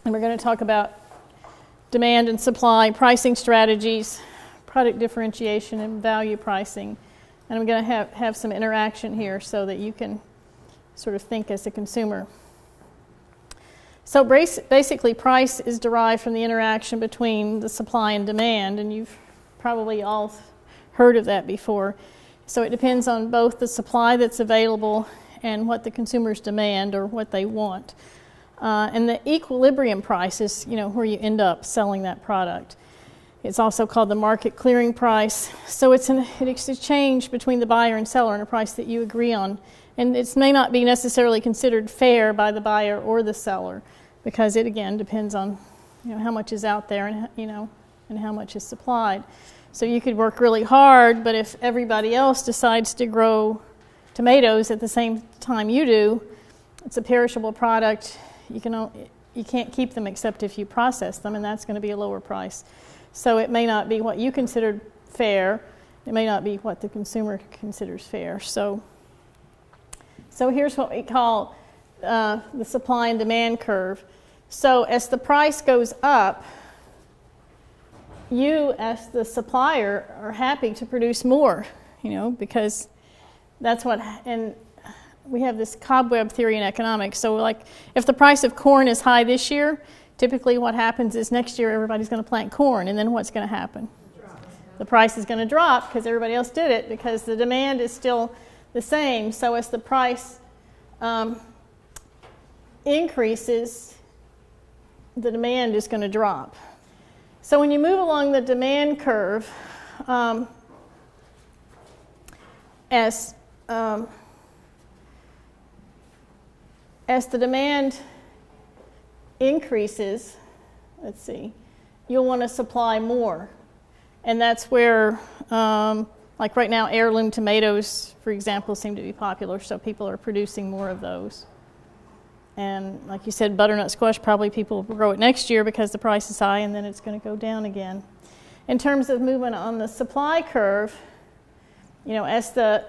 And we're going to talk about demand and supply, pricing strategies, product differentiation, and value pricing. And I'm going to have some interaction here so that you can sort of think as a consumer. So basically, price is derived from the interaction between the supply and demand, and you've probably all heard of that before. So it depends on both the supply that's available and what the consumers demand or what they want. And the equilibrium price is, where you end up selling that product. It's also called the market clearing price. So it's an exchange between the buyer and seller and a price that you agree on. And it may not be necessarily considered fair by the buyer or the seller, because it again depends on how much is out there and how much is supplied. So you could work really hard, but if everybody else decides to grow tomatoes at the same time you do, it's a perishable product. You can't keep them except if you process them, and that's going to be a lower price. So it may not be what you considered fair. It may not be what the consumer considers fair. So here's what we call the supply and demand curve. So as the price goes up, you as the supplier are happy to produce more, because that's what, and we have this cobweb theory in economics. So like if the price of corn is high this year, typically what happens is next year everybody's going to plant corn, and then what's going to happen? The price is going to drop because everybody else did it, because the demand is still the same. So as the price increases, the demand is going to drop. So when you move along the demand curve, as the demand increases, you'll want to supply more. And that's where, like right now, heirloom tomatoes, for example, seem to be popular, so people are producing more of those. And like you said, butternut squash, probably people will grow it next year because the price is high, and then it's going to go down again. In terms of movement on the supply curve, as the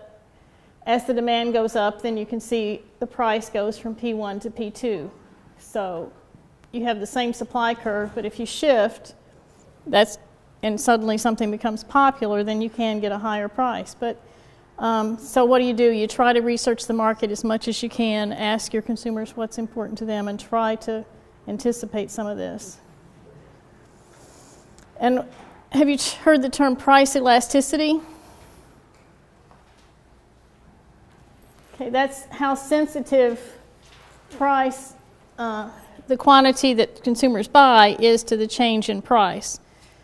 demand goes up, then you can see the price goes from P1 to P2. So you have the same supply curve, but if you shift, and suddenly something becomes popular, then you can get a higher price. But so what do? You try to research the market as much as you can, ask your consumers what's important to them, and try to anticipate some of this. And have you heard the term price elasticity? Okay, that's how sensitive price, the quantity that consumers buy, is to the change in price.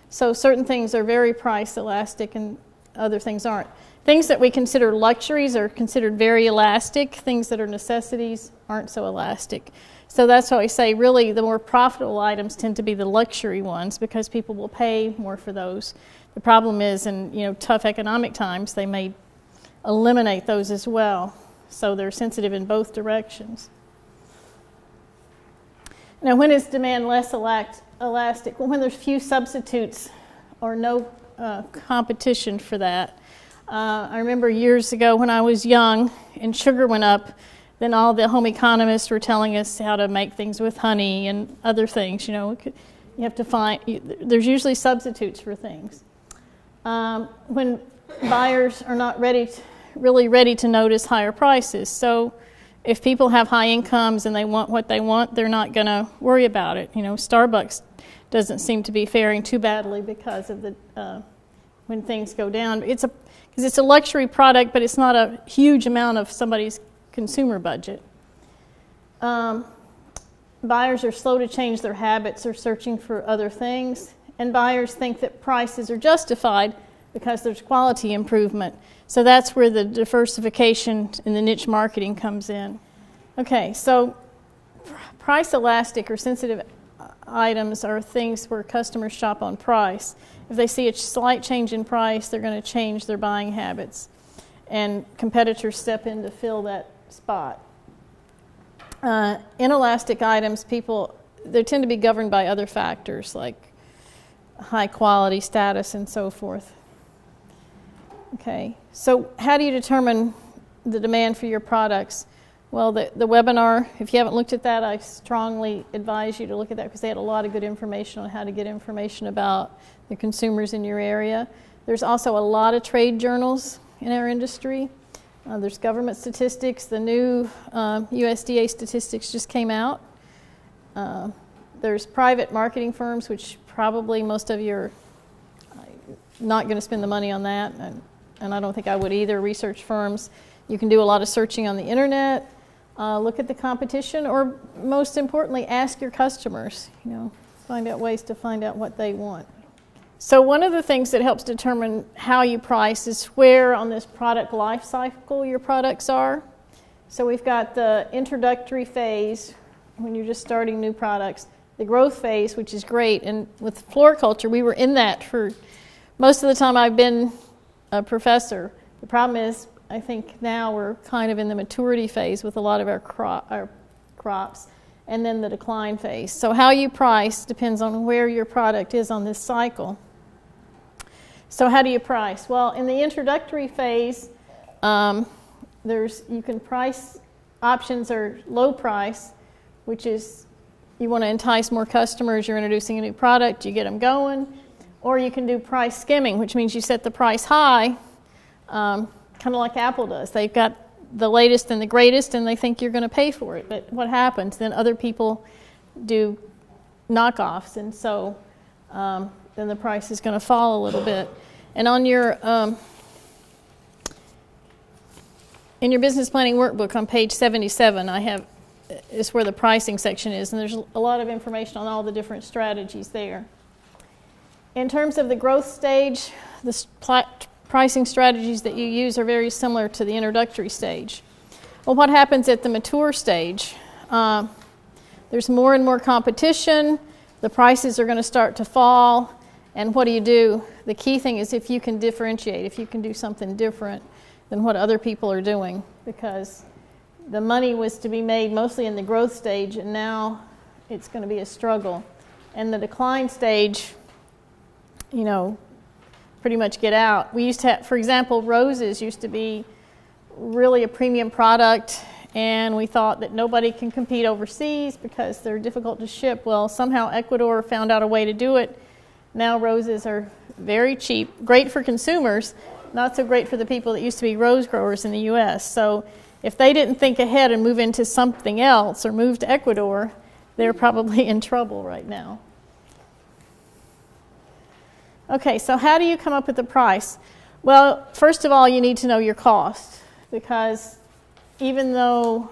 So certain things are very price elastic and other things aren't. Things that we consider luxuries are considered very elastic. Things that are necessities aren't so elastic. So that's why I say really the more profitable items tend to be the luxury ones, because people will pay more for those. The problem is in tough economic times they may eliminate those as well. So they're sensitive in both directions. Now, when is demand less elastic? Well, when there's few substitutes or no competition for that. I remember years ago when I was young and sugar went up, then all the home economists were telling us how to make things with honey and other things. You have to find, there's usually substitutes for things. When buyers are not really ready to notice higher prices. So if people have high incomes and they want what they want, they're not going to worry about it. Starbucks doesn't seem to be faring too badly because of the when things go down. Because it's a luxury product, but it's not a huge amount of somebody's consumer budget. Buyers are slow to change their habits or searching for other things, and buyers think that prices are justified because there's quality improvement. So that's where the diversification in the niche marketing comes in. Okay, so price elastic or sensitive items are things where customers shop on price. If they see a slight change in price, they're going to change their buying habits, and competitors step in to fill that spot. Inelastic items, they tend to be governed by other factors like high quality, status, and so forth. Okay, so how do you determine the demand for your products? Well, the webinar, if you haven't looked at that, I strongly advise you to look at that because they had a lot of good information on how to get information about the consumers in your area. There's also a lot of trade journals in our industry. There's government statistics. The new USDA statistics just came out. There's private marketing firms, which probably most of you are not going to spend the money on that, and I don't think I would either. Research firms. You can do a lot of searching on the internet. Look at the competition, or most importantly, ask your customers. Find out ways to find out what they want. So one of the things that helps determine how you price is where on this product life cycle your products are. So we've got the introductory phase when you're just starting new products, the growth phase, which is great, and with floriculture, we were in that for most of the time I've been a professor. The problem is, I think now we're kind of in the maturity phase with a lot of our crops, and then the decline phase. So how you price depends on where your product is on this cycle. So how do you price? Well, in the introductory phase, you can price options are low price, which is you want to entice more customers, you're introducing a new product, you get them going, or you can do price skimming, which means you set the price high, kind of like Apple does. They've got the latest and the greatest, and they think you're going to pay for it. But what happens? Then other people do knockoffs, and so then the price is going to fall a little bit. And on your in your business planning workbook on page 77, is where the pricing section is, and there's a lot of information on all the different strategies there. In terms of the growth stage, the pricing strategies that you use are very similar to the introductory stage. Well, what happens at the mature stage? There's more and more competition, the prices are going to start to fall, and what do? The key thing is if you can differentiate, if you can do something different than what other people are doing, because the money was to be made mostly in the growth stage, and now it's going to be a struggle. And the decline stage, pretty much get out. We used to have, for example, roses used to be really a premium product, and we thought that nobody can compete overseas because they're difficult to ship. Well, somehow Ecuador found out a way to do it. Now roses are very cheap, great for consumers, not so great for the people that used to be rose growers in the U.S. So if they didn't think ahead and move into something else or move to Ecuador, they're probably in trouble right now. Okay, so how do you come up with the price? Well, first of all, you need to know your cost, because even though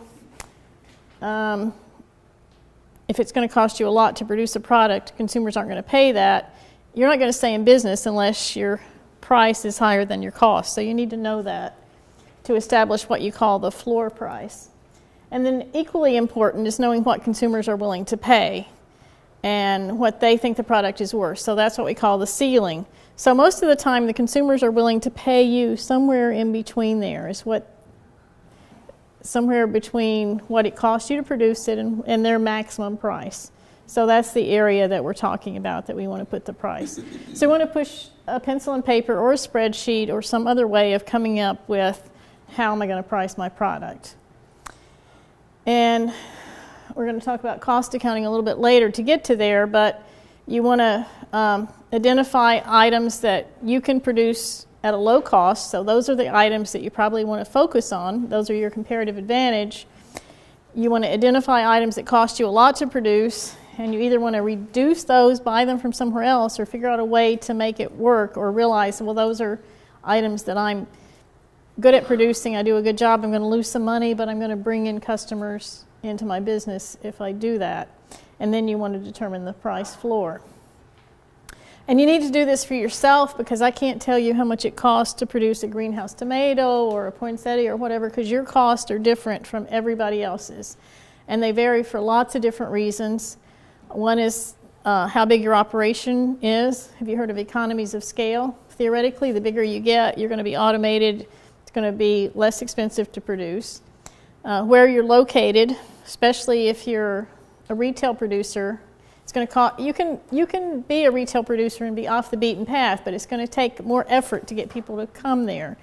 if it's going to cost you a lot to produce a product, consumers aren't going to pay that. You're not going to stay in business unless your price is higher than your cost. So you need to know that to establish what you call the floor price. And then equally important is knowing what consumers are willing to pay and what they think the product is worth. So that's what we call the ceiling. So most of the time the consumers are willing to pay you somewhere in between there, somewhere between what it costs you to produce it and their maximum price. So that's the area that we're talking about that we want to put the price. So we want to push a pencil and paper or a spreadsheet or some other way of coming up with how am I going to price my product. And we're going to talk about cost accounting a little bit later to get to there, but you want to identify items that you can produce at a low cost. So those are the items that you probably want to focus on. Those are your comparative advantage. You want to identify items that cost you a lot to produce, and you either want to reduce those, buy them from somewhere else, or figure out a way to make it work, or realize, well, those are items that I'm good at producing, I do a good job, I'm going to lose some money, but I'm going to bring in customers into my business if I do that. And then you want to determine the price floor. And you need to do this for yourself, because I can't tell you how much it costs to produce a greenhouse tomato or a poinsettia or whatever, because your costs are different from everybody else's. And they vary for lots of different reasons. One is how big your operation is. Have you heard of economies of scale? Theoretically, the bigger you get, you're going to be automated. It's going to be less expensive to produce. Where you're located, especially if you're a retail producer, it's going to cost. You can be a retail producer and be off the beaten path, but it's going to take more effort to get people to come there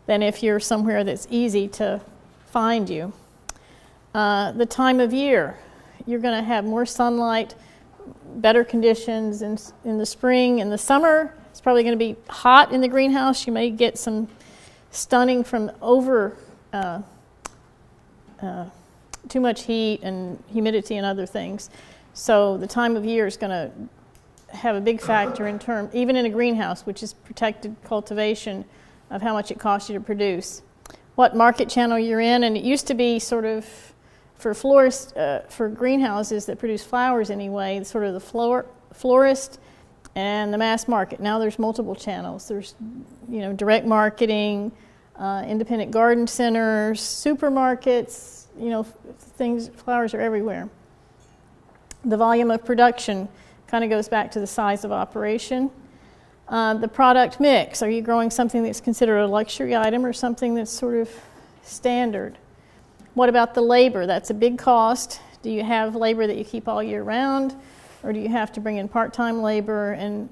than if you're somewhere that's easy to find you. The time of year. You're going to have more sunlight, better conditions in the spring. In the summer, it's probably going to be hot in the greenhouse. You may get some stunning from too much heat and humidity and other things. So the time of year is going to have a big factor in terms, even in a greenhouse, which is protected cultivation, of how much it costs you to produce. What market channel you're in, and it used to be sort of for florists, for greenhouses that produce flowers anyway, sort of the florist and the mass market. Now there's multiple channels. There's, direct marketing, independent garden centers, supermarkets, flowers are everywhere. The volume of production kind of goes back to the size of operation. The product mix. Are you growing something that's considered a luxury item or something that's sort of standard? What about the labor? That's a big cost. Do you have labor that you keep all year round, or do you have to bring in part-time labor? And,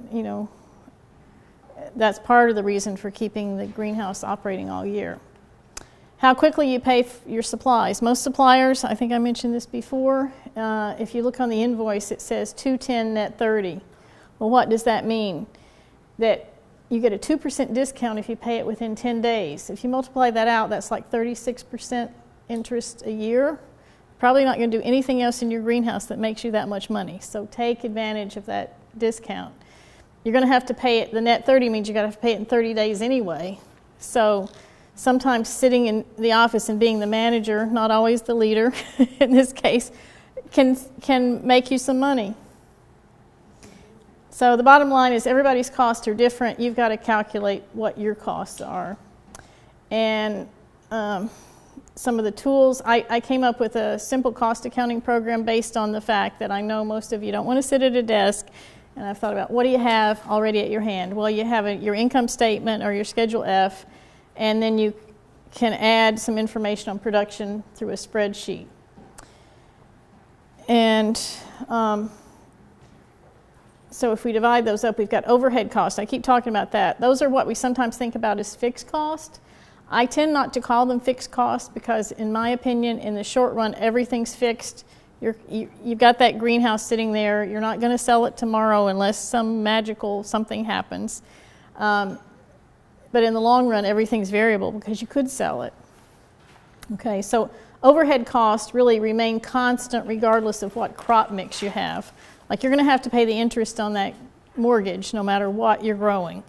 that's part of the reason for keeping the greenhouse operating all year. How quickly you pay your supplies. Most suppliers, I think I mentioned this before, if you look on the invoice, it says $210 net 30. Well, what does that mean? That you get a 2% discount if you pay it within 10 days. If you multiply that out, that's like 36% interest a year. Probably not going to do anything else in your greenhouse that makes you that much money. So take advantage of that discount. You're going to have to pay it. The net 30 means you're going to have to pay it in 30 days anyway. So sometimes sitting in the office and being the manager, not always the leader in this case, can make you some money. So the bottom line is everybody's costs are different. You've got to calculate what your costs are. And some of the tools, I came up with a simple cost accounting program based on the fact that I know most of you don't want to sit at a desk. And I've thought about, what do you have already at your hand? Well, you have your income statement or your Schedule F, and then you can add some information on production through a spreadsheet. And so if we divide those up, we've got overhead costs. I keep talking about that. Those are what we sometimes think about as fixed cost. I tend not to call them fixed costs because, in my opinion, in the short run, everything's fixed. You've got that greenhouse sitting there. You're not going to sell it tomorrow unless some magical something happens. But in the long run, everything's variable because you could sell it. Okay, so overhead costs really remain constant regardless of what crop mix you have. Like, you're going to have to pay the interest on that mortgage no matter what you're growing.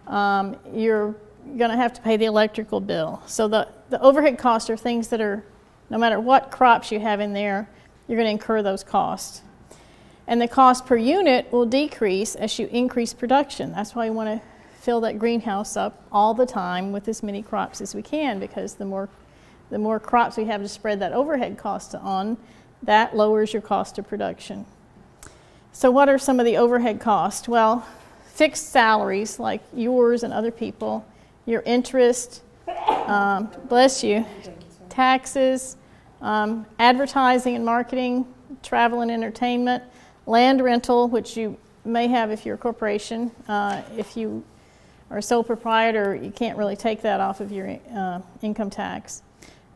You're going to have to pay the electrical bill. So the overhead costs are things that are, no matter what crops you have in there, you're going to incur those costs. And the cost per unit will decrease as you increase production. That's why we want to fill that greenhouse up all the time with as many crops as we can, because the more crops we have to spread that overhead cost on, that lowers your cost of production. So what are some of the overhead costs? Well, fixed salaries like yours and other people, your interest, bless you, taxes, advertising and marketing, travel and entertainment, land rental, which you may have if you're a corporation. If you are a sole proprietor, you can't really take that off of your income tax.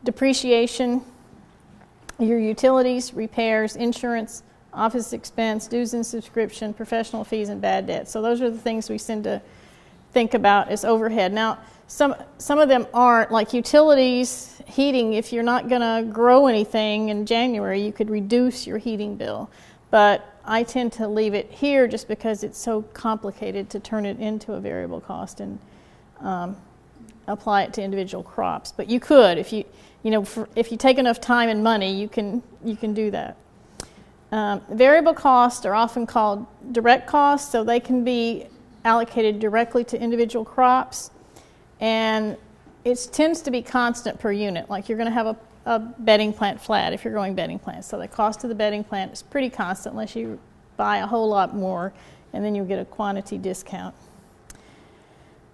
Depreciation, your utilities, repairs, insurance, office expense, dues and subscription, professional fees, and bad debt. So those are the things we tend to think about as overhead. Now, some of them aren't, like utilities, heating. If you're not going to grow anything in January, you could reduce your heating bill. But I tend to leave it here just because it's so complicated to turn it into a variable cost and apply it to individual crops. But you could, if you take enough time and money, you can do that. Variable costs are often called direct costs, so they can be allocated directly to individual crops, and it tends to be constant per unit. Like, you're going to have a bedding plant flat if you're growing bedding plants, so the cost of the bedding plant is pretty constant unless you buy a whole lot more, and then you'll get a quantity discount.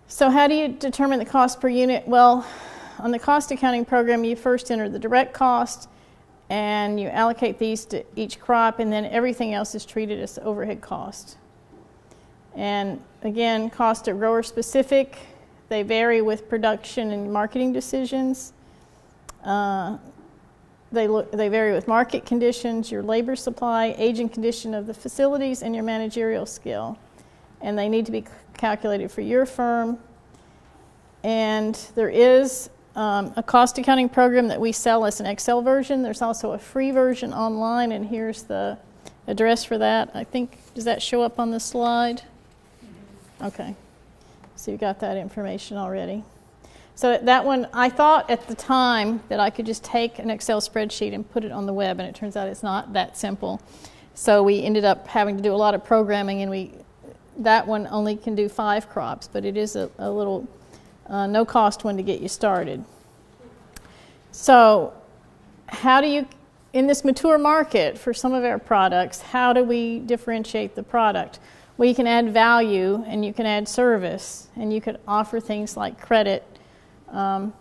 So how do you determine the cost per unit? Well, on the cost accounting program, you first enter the direct cost, and you allocate these to each crop, and then everything else is treated as overhead cost. And again, costs are grower specific. They vary with production and marketing decisions. The They vary with market conditions, your labor supply, age and condition of the facilities, and your managerial skill. And they need to be calculated for your firm. And there is a cost accounting program that we sell as an Excel version. There's also a free version online, and here's the address for that. I think, does that show up on the slide? Okay. So you got that information already. So that one, I thought at the time that I could just take an Excel spreadsheet and put it on the web, and it turns out it's not that simple. So we ended up having to do a lot of programming, and that one only can do 5 crops, but it is a little no-cost one to get you started. So how do you, in this mature market for some of our products, how do we differentiate the product? Well, you can add value, and you can add service, and you could offer things like credit. For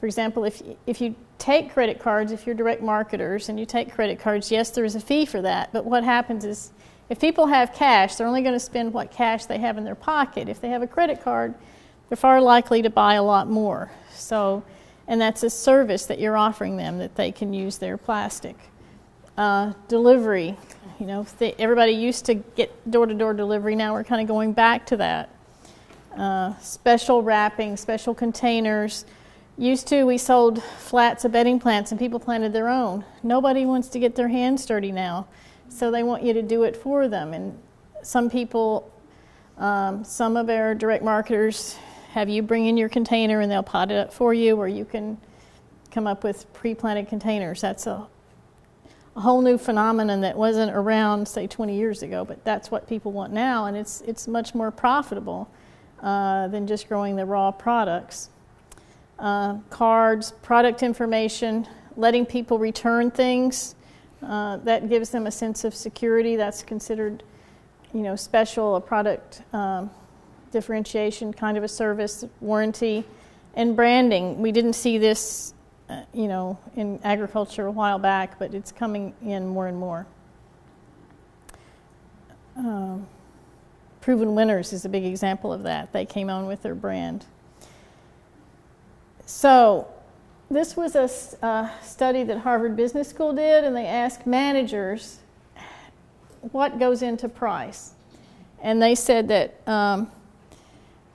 example, if you take credit cards, if you're direct marketers and you take credit cards, yes, there is a fee for that. But what happens is if people have cash, they're only going to spend what cash they have in their pocket. If they have a credit card, they're far likely to buy a lot more. So, and that's a service that you're offering them, that they can use their plastic. Delivery, everybody used to get door-to-door delivery. Now we're kind of going back to that. Special wrapping, special containers. Used to, we sold flats of bedding plants and people planted their own. Nobody wants to get their hands dirty now, so they want you to do it for them. And some people, some of our direct marketers have you bring in your container and they'll pot it up for you, or you can come up with pre-planted containers. That's a whole new phenomenon that wasn't around, say, 20 years ago, but that's what people want now, and it's much more profitable than just growing the raw products. Cards, product information, letting people return things, that gives them a sense of security. That's considered, special, a product differentiation, kind of a service, warranty, and branding. We didn't see this, in agriculture a while back, but it's coming in more and more. Proven Winners is a big example of that. They came on with their brand. So this was a study that Harvard Business School did, and they asked managers what goes into price. And they said that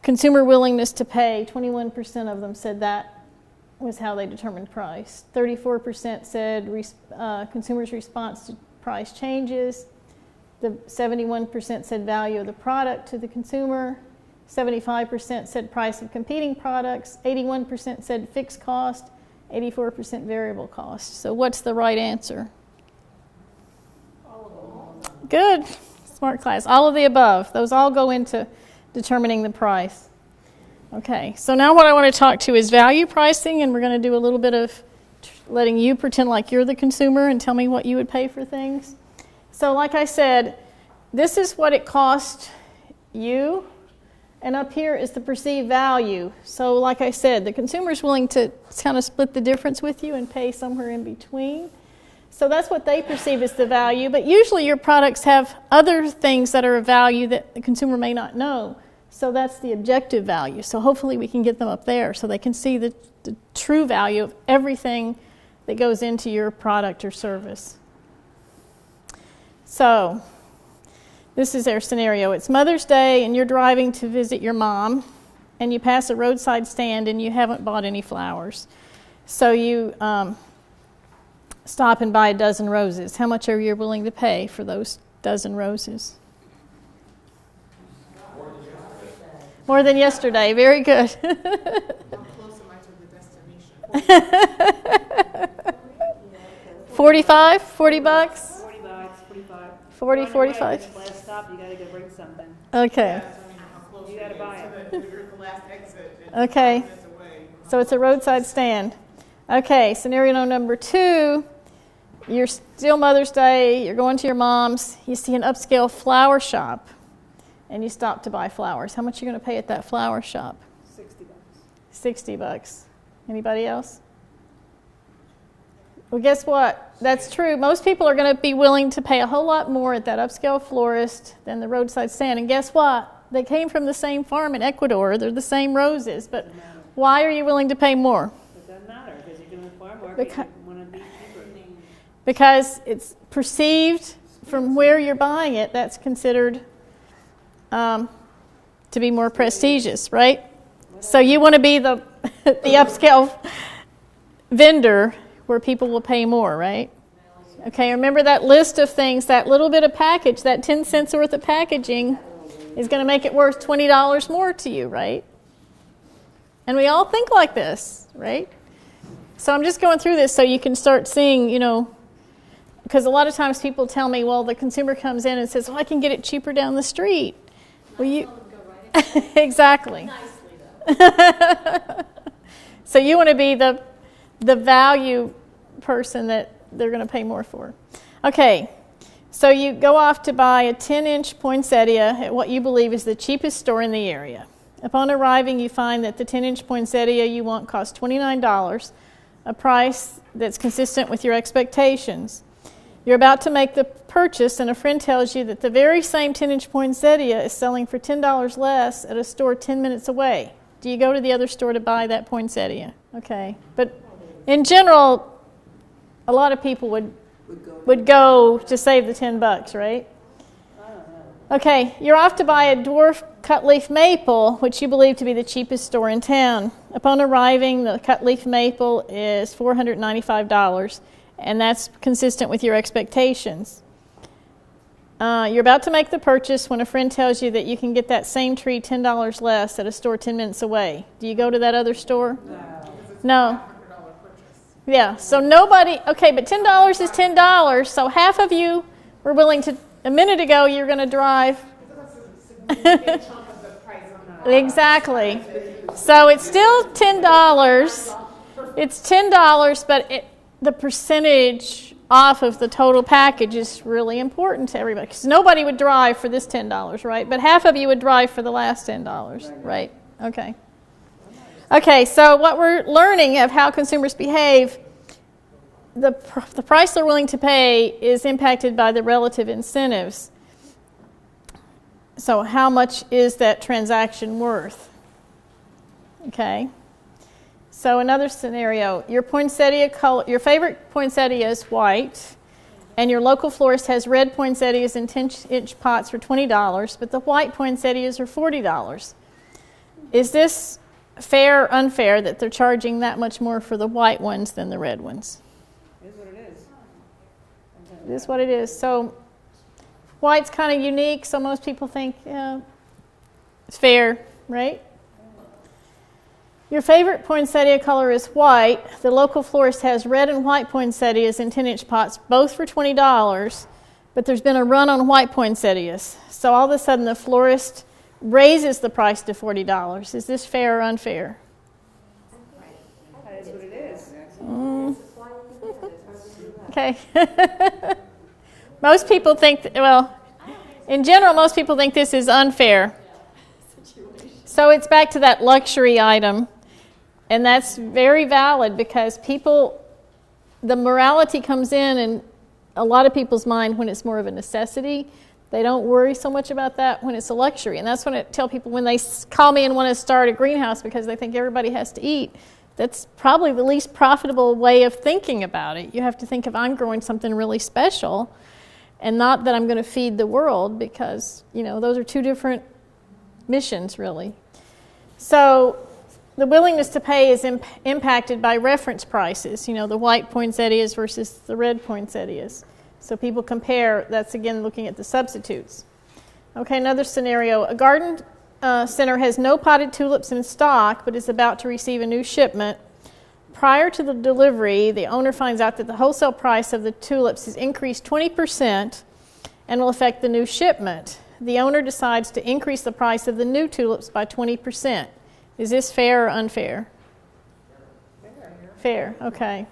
consumer willingness to pay, 21% of them said that was how they determined price. 34% said consumers' response to price changes. The 71% said value of the product to the consumer. 75% said price of competing products. 81% said fixed cost. 84% variable cost. So what's the right answer? All of them. Good. Smart class. All of the above. Those all go into determining the price. Okay, so now what I want to talk to is value pricing, and we're going to do a little bit of letting you pretend like you're the consumer and tell me what you would pay for things. So like I said, this is what it cost you, and up here is the perceived value. So like I said, the consumer's willing to kind of split the difference with you and pay somewhere in between. So that's what they perceive as the value, but usually your products have other things that are of value that the consumer may not know. So that's the objective value. So hopefully we can get them up there so they can see the true value of everything that goes into your product or service. So this is our scenario. It's Mother's Day and you're driving to visit your mom, and you pass a roadside stand and you haven't bought any flowers. So you stop and buy a dozen roses. How much are you willing to pay for those dozen roses? More than yesterday. Very good. How close am I to the destination? 45? 40 bucks? 40 bucks, 45. 40, 45? Last stop, you got to go bring something. Okay. You got to buy it. Okay. So it's a roadside stand. Okay, scenario number 2. You're still Mother's Day. You're going to your mom's. You see an upscale flower shop, and you stop to buy flowers. How much are you going to pay at that flower shop? $60. $60. Anybody else? Well, guess what? That's true. Most people are going to be willing to pay a whole lot more at that upscale florist than the roadside stand. And guess what? They came from the same farm in Ecuador. They're the same roses. But why are you willing to pay more? It doesn't matter because you're going to farm work and you want to be cheaper. because it's perceived from where you're buying it, that's considered to be more prestigious, right? So you want to be the upscale vendor where people will pay more, right? Okay, remember that list of things, that little bit of package, that 10 cents worth of packaging is going to make it worth $20 more to you, right? And we all think like this, right? So I'm just going through this so you can start seeing, because a lot of times people tell me, well, the consumer comes in and says, well, I can get it cheaper down the street. Well, you exactly. So you want to be the value person that they're going to pay more for. Okay, so you go off to buy a 10-inch poinsettia at what you believe is the cheapest store in the area. Upon arriving, you find that the 10-inch poinsettia you want costs $29, a price that's consistent with your expectations. You're about to make the purchase, and a friend tells you that the very same 10-inch poinsettia is selling for $10 less at a store 10 minutes away. Do you go to the other store to buy that poinsettia? Okay, but in general, a lot of people would go to save the $10, right? Okay, you're off to buy a dwarf cut-leaf maple, which you believe to be the cheapest store in town. Upon arriving, the cut-leaf maple is $495, and that's consistent with your expectations. You're about to make the purchase when a friend tells you that you can get that same tree $10 less at a store 10 minutes away. Do you go to that other store? No. Yeah, so nobody, okay, but $10 is $10, so half of you were willing to, a minute ago you're going to drive. Exactly. So it's still $10. It's $10, but the percentage off of the total package is really important to everybody. Because nobody would drive for this $10, right? But half of you would drive for the last $10, right? Okay. Okay, so what we're learning of how consumers behave, the price they're willing to pay is impacted by the relative incentives. So how much is that transaction worth? Okay. So another scenario, your poinsettia color, your favorite poinsettia is white, and your local florist has red poinsettias in 10-inch pots for $20, but the white poinsettias are $40. Is this fair or unfair that they're charging that much more for the white ones than the red ones? It is what it is. It is what it is. So white's kind of unique, so most people think, yeah, it's fair, right? Your favorite poinsettia color is white. The local florist has red and white poinsettias in 10-inch pots, both for $20, but there's been a run on white poinsettias. So all of a sudden the florist raises the price to $40. Is this fair or unfair? That is what it is. Okay. Most people think, in general, most people think this is unfair. So it's back to that luxury item, and that's very valid because the morality comes in a lot of people's mind when it's more of a necessity. They don't worry so much about that when it's a luxury. And that's when I tell people when they call me and want to start a greenhouse because they think everybody has to eat, that's probably the least profitable way of thinking about it. You have to think if I'm growing something really special and not that I'm going to feed the world because, those are two different missions really. So the willingness to pay is impacted by reference prices, the white poinsettias versus the red poinsettias. So people compare, that's again looking at the substitutes. Okay, another scenario. A garden center has no potted tulips in stock, but is about to receive a new shipment. Prior to the delivery, the owner finds out that the wholesale price of the tulips is increased 20% and will affect the new shipment. The owner decides to increase the price of the new tulips by 20%. Is this fair or unfair? Fair, okay.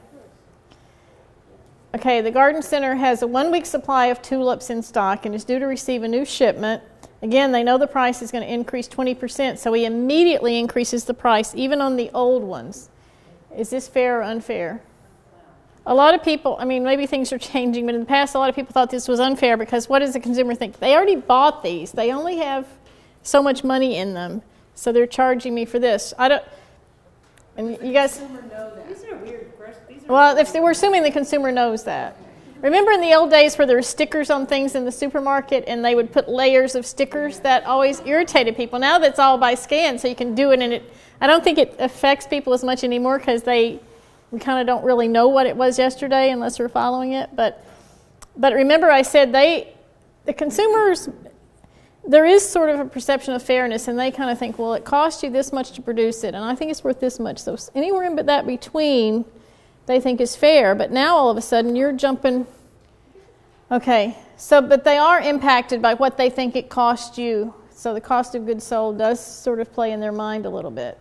Okay, the garden center has a 1-week supply of tulips in stock and is due to receive a new shipment. Again, they know the price is going to increase 20%, so he immediately increases the price, even on the old ones. Is this fair or unfair? A lot of people, maybe things are changing, but in the past, a lot of people thought this was unfair because what does the consumer think? They already bought these. They only have so much money in them, so they're charging me for this. And you guys... These are weird questions. Well, we're assuming the consumer knows that. Remember in the old days where there were stickers on things in the supermarket and they would put layers of stickers? That always irritated people. Now that's all by scan, so you can do it, and I don't think it affects people as much anymore because we kind of don't really know what it was yesterday unless we're following it. But remember I said the consumers, there is sort of a perception of fairness, and they kind of think, well, it cost you this much to produce it, and I think it's worth this much. So anywhere in that between, they think is fair. But now all of a sudden you're jumping. Okay, but they are impacted by what they think it cost you. So the cost of goods sold does sort of play in their mind a little bit.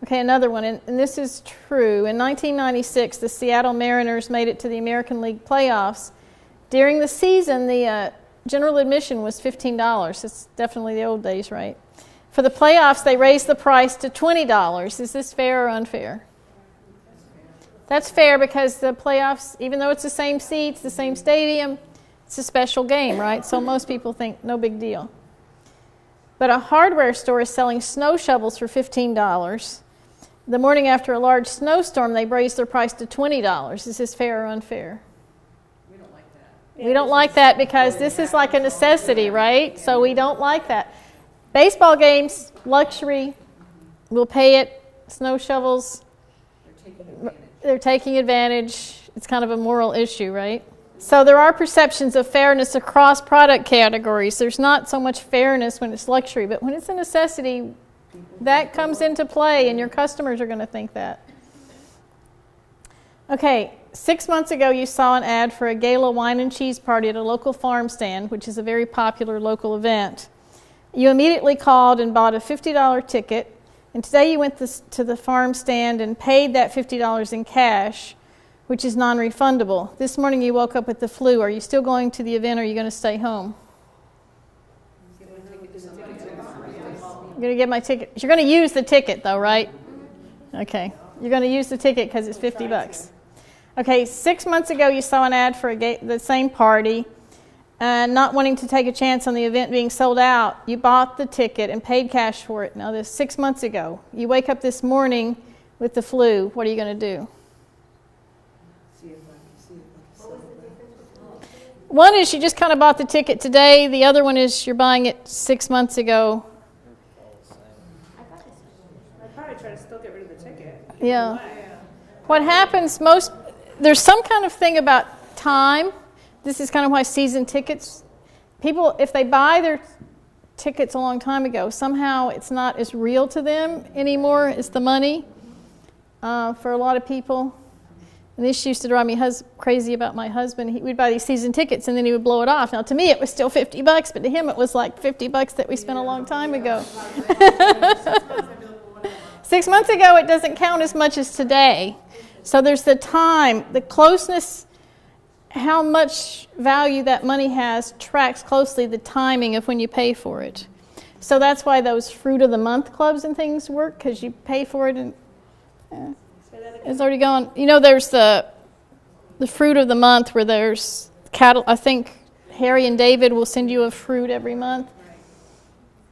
Okay, another one, and this is true. In 1996, the Seattle Mariners made it to the American League playoffs. During the season, the general admission was $15. It's definitely the old days, right? For the playoffs, they raised the price to $20. Is this fair or unfair? That's fair because the playoffs, even though it's the same seats, the same stadium, it's a special game, right? So most people think no big deal. But a hardware store is selling snow shovels for $15. The morning after a large snowstorm, they raised their price to $20. Is this fair or unfair? We don't like that. We don't like that because this is like a necessity, right? So we don't like that. Baseball games, luxury, we'll pay it. Snow shovels, they're taking advantage. It's kind of a moral issue, right? So there are perceptions of fairness across product categories. There's not so much fairness when it's luxury, but when it's a necessity, that comes into play, and your customers are going to think that. Okay, 6 months ago you saw an ad for a gala wine and cheese party at a local farm stand, which is a very popular local event. You immediately called and bought a $50 ticket, and today you went to the farm stand and paid that $50 in cash, which is non-refundable. This morning you woke up with the flu. Are you still going to the event, or are you going to stay home? I'm going to get my ticket. You're going to use the ticket, though, right? Okay. You're going to use the ticket because it's $50. Okay, 6 months ago you saw an ad for the same party. Not wanting to take a chance on the event being sold out, you bought the ticket and paid cash for it. Now, this 6 months ago. You wake up this morning with the flu. What are you going to do? One is you just kind of bought the ticket today. The other one is you're buying it 6 months ago. I'd probably try to still get rid of the ticket. Yeah. What happens there's some kind of thing about time. This is kind of why season tickets, people, if they buy their tickets a long time ago, somehow it's not as real to them anymore as the money for a lot of people. And this used to drive me crazy about my husband. We'd buy these season tickets and then he would blow it off. Now, to me, it was still $50, but to him, it was like $50 that we spent a long time ago. 6 months ago, it doesn't count as much as today. So there's the time, the closeness. How much value that money has tracks closely the timing of when you pay for it. So that's why those fruit of the month clubs and things work, because you pay for it and it's already gone. You know, there's the fruit of the month where there's cattle. I think Harry and David will send you a fruit every month.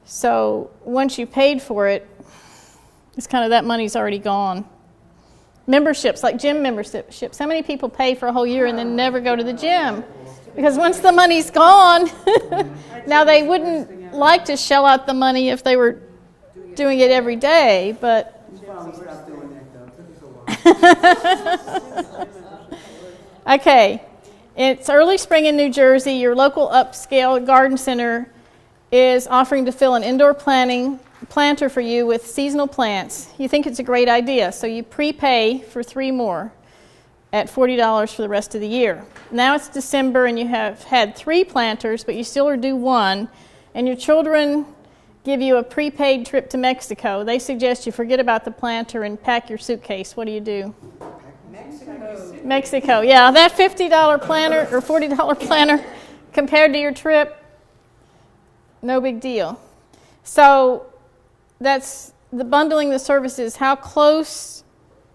So once you paid for it, it's kind of that money's already gone. Memberships, like gym memberships. How many people pay for a whole year and then never go to the gym? Because once the money's gone, now they wouldn't like to shell out the money if they were doing it every day, but... Okay, it's early spring in New Jersey. Your local upscale garden center is offering to fill an indoor planter for you with seasonal plants. You think it's a great idea, so you prepay for 3 more at $40 for the rest of the year. Now it's December and you have had 3 planters, but you still are due 1, and your children give you a prepaid trip to Mexico. They suggest you forget about the planter and pack your suitcase. What do? Mexico. Yeah, that $50 planter or $40 planter compared to your trip, no big deal. So that's the bundling the services. How close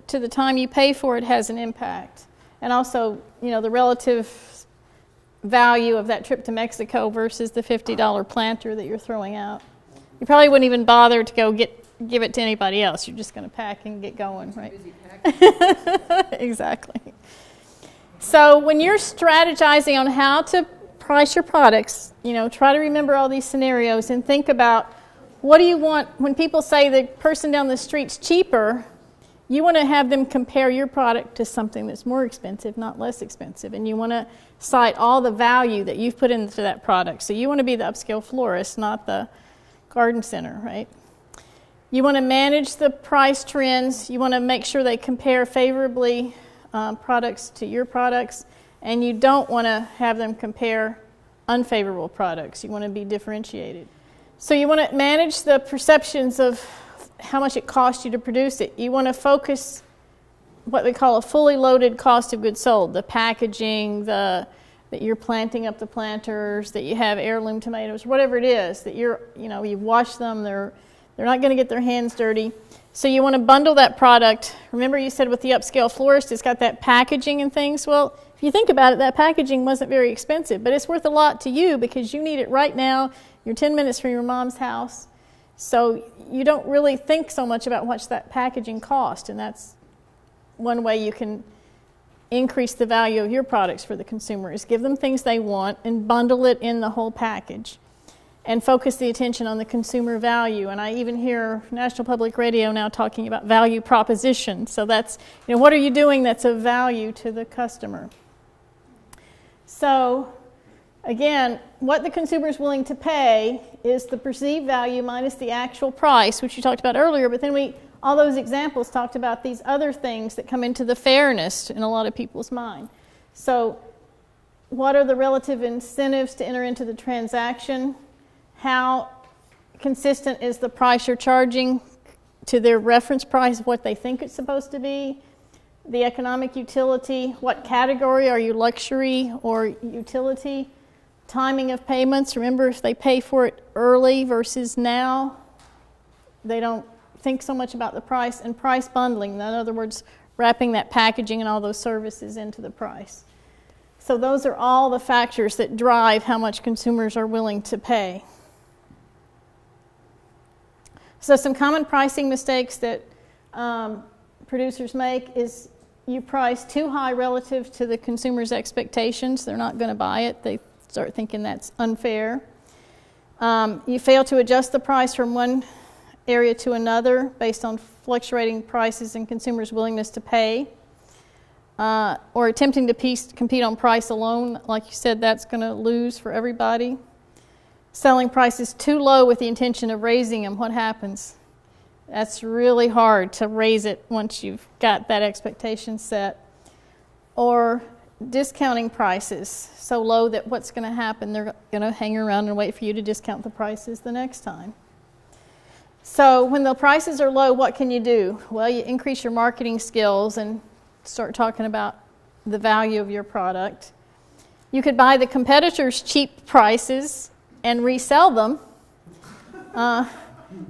to the time you pay for it has an impact. And also, you know, the relative value of that trip to Mexico versus the $50 planter that you're throwing out. You probably wouldn't even bother to go give it to anybody else. You're just going to pack and get going, right? Exactly. So when you're strategizing on how to price your products, try to remember all these scenarios and think about what do you want. When people say the person down the street's cheaper, you want to have them compare your product to something that's more expensive, not less expensive. And you want to cite all the value that you've put into that product. So you want to be the upscale florist, not the garden center, right? You want to manage the price trends. You want to make sure they compare favorably products to your products. And you don't want to have them compare unfavorable products. You want to be differentiated. So you want to manage the perceptions of how much it costs you to produce it. You want to focus what we call a fully loaded cost of goods sold, the packaging, that you're planting up the planters, that you have heirloom tomatoes, whatever it is, that you wash them, they're not going to get their hands dirty. So you want to bundle that product. Remember you said with the upscale florist, it's got that packaging and things. Well, if you think about it, that packaging wasn't very expensive, but it's worth a lot to you because you need it right now. You're 10 minutes from your mom's house. So you don't really think so much about how much that packaging cost, and that's one way you can increase the value of your products for the consumer is give them things they want and bundle it in the whole package and focus the attention on the consumer value. And I even hear National Public Radio now talking about value proposition. So that's, what are you doing that's of value to the customer? So again, what the consumer is willing to pay is the perceived value minus the actual price, which you talked about earlier, but then all those examples talked about these other things that come into the fairness in a lot of people's mind. So what are the relative incentives to enter into the transaction? How consistent is the price you're charging to their reference price of what they think it's supposed to be? The economic utility, what category are you, luxury or utility? Timing of payments, remember if they pay for it early versus now, they don't think so much about the price. And price bundling, in other words, wrapping that packaging and all those services into the price. So those are all the factors that drive how much consumers are willing to pay. So some common pricing mistakes that producers make is you price too high relative to the consumer's expectations. They're not going to buy it. They start thinking that's unfair. You fail to adjust the price from one area to another based on fluctuating prices and consumers' willingness to pay. Or attempting to compete on price alone. Like you said, that's going to lose for everybody. Selling prices too low with the intention of raising them. What happens? That's really hard to raise it once you've got that expectation set. Or discounting prices so low that what's going to happen? They're going to hang around and wait for you to discount the prices the next time. So when the prices are low, what can you do? Well, you increase your marketing skills and start talking about the value of your product. You could buy the competitors' cheap prices and resell them.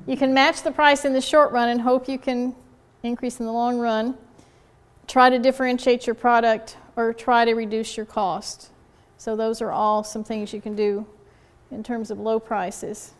You can match the price in the short run and hope you can increase in the long run. Try to differentiate your product or try to reduce your cost. So those are all some things you can do in terms of low prices.